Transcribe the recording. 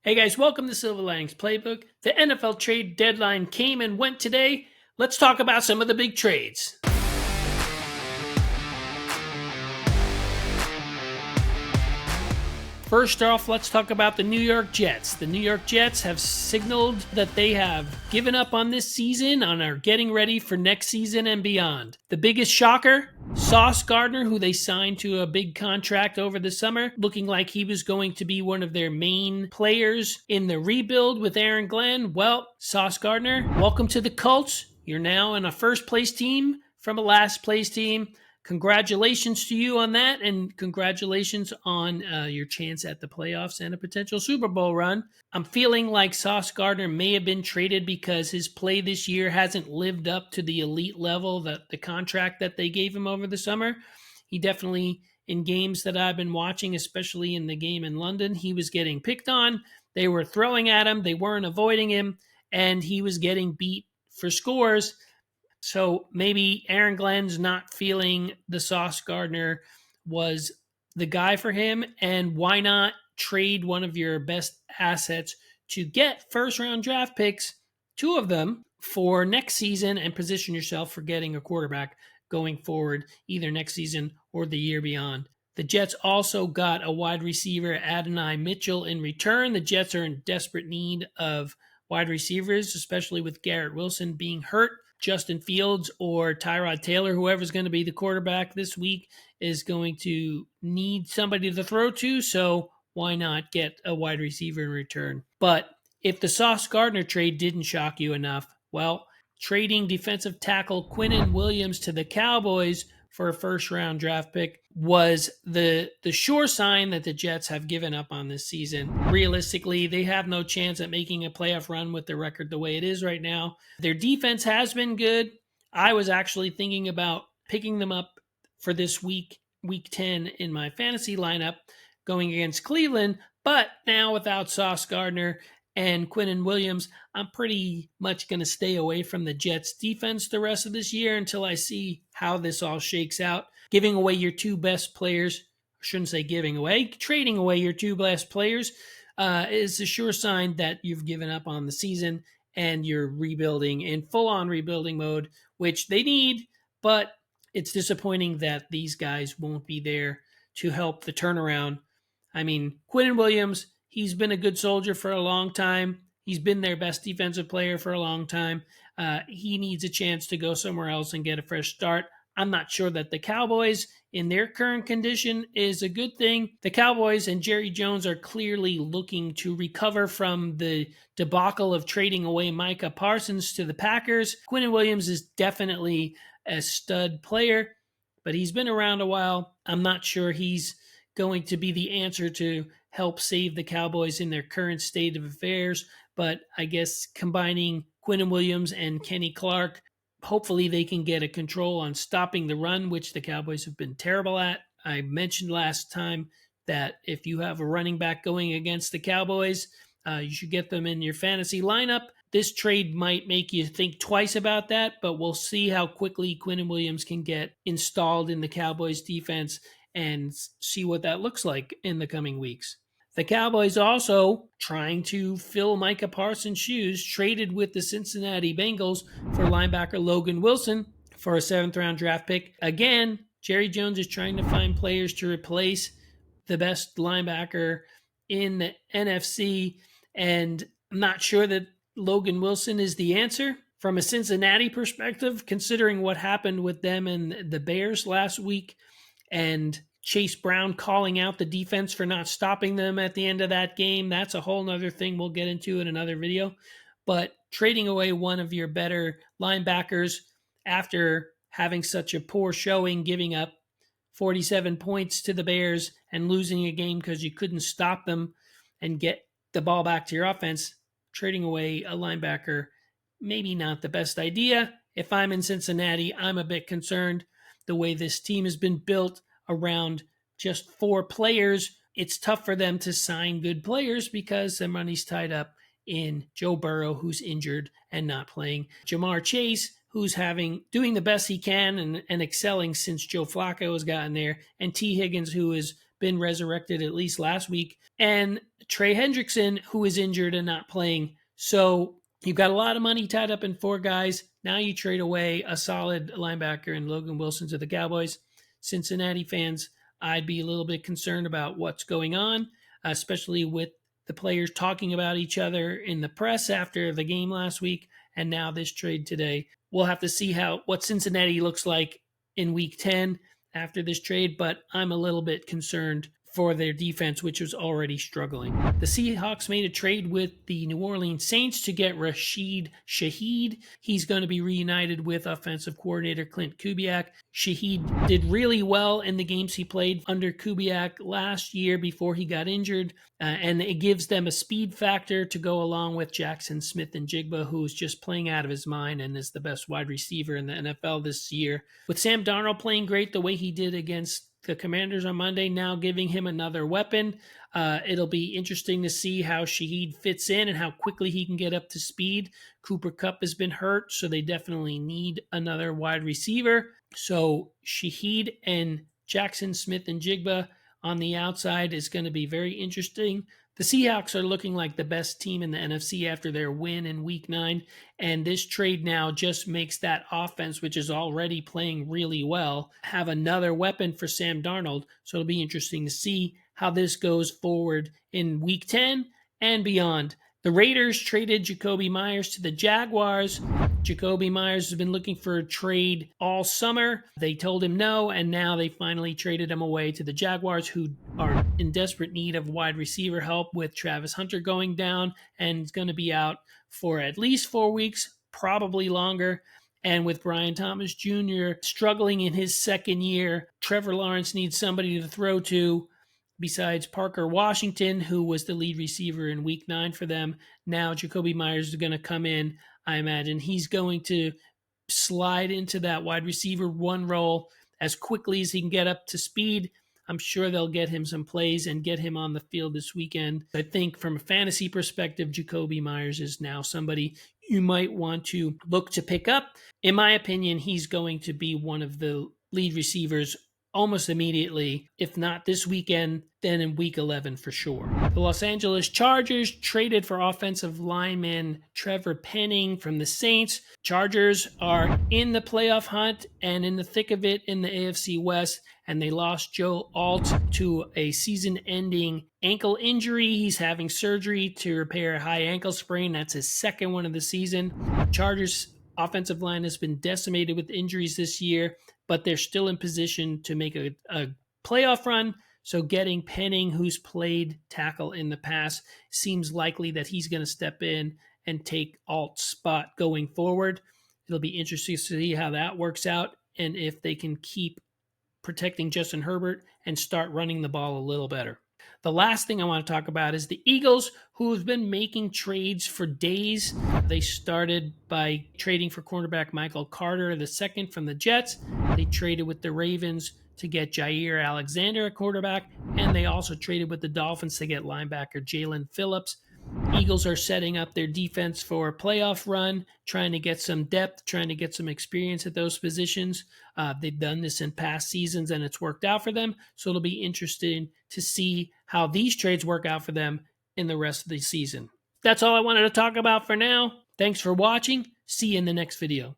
Hey guys, welcome to Silva Linings Playbook. The NFL trade deadline came and went today. Let's talk about some of the big trades. First off, let's talk about the New York Jets. The New York Jets have signaled that they have given up on this season and are getting ready for next season and beyond. The biggest shocker, Sauce Gardner, who they signed to a big contract over the summer, looking like he was going to be one of their main players in the rebuild with Aaron Glenn. Well, Sauce Gardner, welcome to the Colts. You're now in a first place team from a last place team. Congratulations to you on that, and congratulations on your chance at the playoffs and a potential Super Bowl run. I'm feeling like Sauce Gardner may have been traded because his play this year hasn't lived up to the elite level, the contract that they gave him over the summer. He definitely, in games that I've been watching, especially in the game in London, he was getting picked on. They were throwing at him. They weren't avoiding him, and he was getting beat for scores. So maybe Aaron Glenn's not feeling the Sauce Gardner was the guy for him, and why not trade one of your best assets to get first-round draft picks, 2 of them, for next season and position yourself for getting a quarterback going forward either next season or the year beyond. The Jets also got a wide receiver, Adonai Mitchell, in return. The Jets are in desperate need of wide receivers, especially with Garrett Wilson being hurt. Justin Fields or Tyrod Taylor, whoever's going to be the quarterback this week, is going to need somebody to throw to, so why not get a wide receiver in return? But if the Sauce Gardner trade didn't shock you enough, well, trading defensive tackle Quinnen Williams to the Cowboys for a first-round draft pick was the sure sign that the Jets have given up on this season. Realistically, they have no chance at making a playoff run with the record the way it is right now. Their defense has been good. I was actually thinking about picking them up for this week 10 in my fantasy lineup going against Cleveland, but now without Sauce Gardner and Quinnen Williams, I'm pretty much going to stay away from the Jets defense the rest of this year until I see how this all shakes out. Giving away your 2 best players, I shouldn't say giving away, trading away your 2 best players is a sure sign that you've given up on the season and you're rebuilding in full-on rebuilding mode, which they need, but it's disappointing that these guys won't be there to help the turnaround. I mean, Quinnen Williams, he's been a good soldier for a long time. He's been their best defensive player for a long time. He needs a chance to go somewhere else and get a fresh start. I'm not sure that the Cowboys, in their current condition, is a good thing. The Cowboys and Jerry Jones are clearly looking to recover from the debacle of trading away Micah Parsons to the Packers. Quinnen Williams is definitely a stud player, but he's been around a while. I'm not sure he's going to be the answer to help save the Cowboys in their current state of affairs. But I guess combining Quinnen Williams and Kenny Clark, hopefully they can get a control on stopping the run, which the Cowboys have been terrible at. I mentioned last time that if you have a running back going against the Cowboys, you should get them in your fantasy lineup. This trade might make you think twice about that, but we'll see how quickly Quinnen Williams can get installed in the Cowboys defense and see what that looks like in the coming weeks. The Cowboys also, trying to fill Micah Parsons' shoes, traded with the Cincinnati Bengals for linebacker Logan Wilson for a 7th-round draft pick. Again, Jerry Jones is trying to find players to replace the best linebacker in the NFC, and I'm not sure that Logan Wilson is the answer. From a Cincinnati perspective, considering what happened with them and the Bears last week, and Chase Brown calling out the defense for not stopping them at the end of that game, that's a whole nother thing we'll get into in another video. But trading away one of your better linebackers after having such a poor showing, giving up 47 points to the Bears and losing a game because you couldn't stop them and get the ball back to your offense, trading away a linebacker, maybe not the best idea. If I'm in Cincinnati, I'm a bit concerned. The way this team has been built around just 4 players, it's tough for them to sign good players because their money's tied up in Joe Burrow, who's injured and not playing, Jamar Chase, who's doing the best he can and excelling since Joe Flacco has gotten there, and T. Higgins, who has been resurrected at least last week, and Trey Hendrickson, who is injured and not playing. So you've got a lot of money tied up in 4 guys. Now you trade away a solid linebacker in Logan Wilson to the Cowboys. Cincinnati fans, I'd be a little bit concerned about what's going on, especially with the players talking about each other in the press after the game last week, and now this trade today. We'll have to see what Cincinnati looks like in week 10 after this trade, but I'm a little bit concerned for their defense, which was already struggling. The Seahawks made a trade with the New Orleans Saints to get RASHID SHAHEED. He's going to be reunited with offensive coordinator Clint Kubiak. SHAHEED did really well in the games he played under Kubiak last year before he got injured, and it gives them a speed factor to go along with Jackson Smith-Njigba, who's just playing out of his mind and is the best wide receiver in the NFL this year. With Sam Darnold playing great the way he did against the Commanders on Monday, now giving him another weapon. It'll be interesting to see how SHAHEED fits in and how quickly he can get up to speed. Cooper Kupp has been hurt, so they definitely need another wide receiver. So SHAHEED and Jackson Smith-Njigba on the outside is going to be very interesting. The Seahawks are looking like the best team in the NFC after their win in Week 9, and this trade now just makes that offense, which is already playing really well, have another weapon for Sam Darnold. So it'll be interesting to see how this goes forward in Week 10 and beyond. The Raiders traded Jakobi Meyers to the Jaguars. Jakobi Meyers has been looking for a trade all summer. They told him no, and now they finally traded him away to the Jaguars, who are in desperate need of wide receiver help with Travis Hunter going down and is going to be out for at least 4 weeks, probably longer. And with Brian Thomas Jr. struggling in his second year, Trevor Lawrence needs somebody to throw to. Besides Parker Washington, who was the lead receiver in Week 9 for them, now Jakobi Meyers is going to come in. I imagine he's going to slide into that wide receiver 1 role as quickly as he can get up to speed. I'm sure they'll get him some plays and get him on the field this weekend. I think from a fantasy perspective, Jakobi Meyers is now somebody you might want to look to pick up. In my opinion, he's going to be one of the lead receivers almost immediately, if not this weekend, then in Week 11 for sure. The Los Angeles Chargers traded for offensive lineman Trevor Penning from the Saints. Chargers are in the playoff hunt and in the thick of it in the AFC West, and they lost Joe Alt to a season-ending ankle injury. He's having surgery to repair a high ankle sprain. That's his second one of the season. Chargers offensive line has been decimated with injuries this year, but they're still in position to make a playoff run. So getting Penning, who's played tackle in the past, seems likely that he's going to step in and take Alt's spot going forward. It'll be interesting to see how that works out and if they can keep protecting Justin Herbert and start running the ball a little better. The last thing I want to talk about is the Eagles, who have been making trades for days. They started by trading for cornerback Michael Carter II from the Jets. They traded with the Ravens to get Jair Alexander at quarterback, and they also traded with the Dolphins to get linebacker Jalen Phillips. Eagles are setting up their defense for a playoff run, trying to get some depth, trying to get some experience at those positions. They've done this in past seasons, and it's worked out for them. So it'll be interesting to see how these trades work out for them in the rest of the season. That's all I wanted to talk about for now. Thanks for watching. See you in the next video.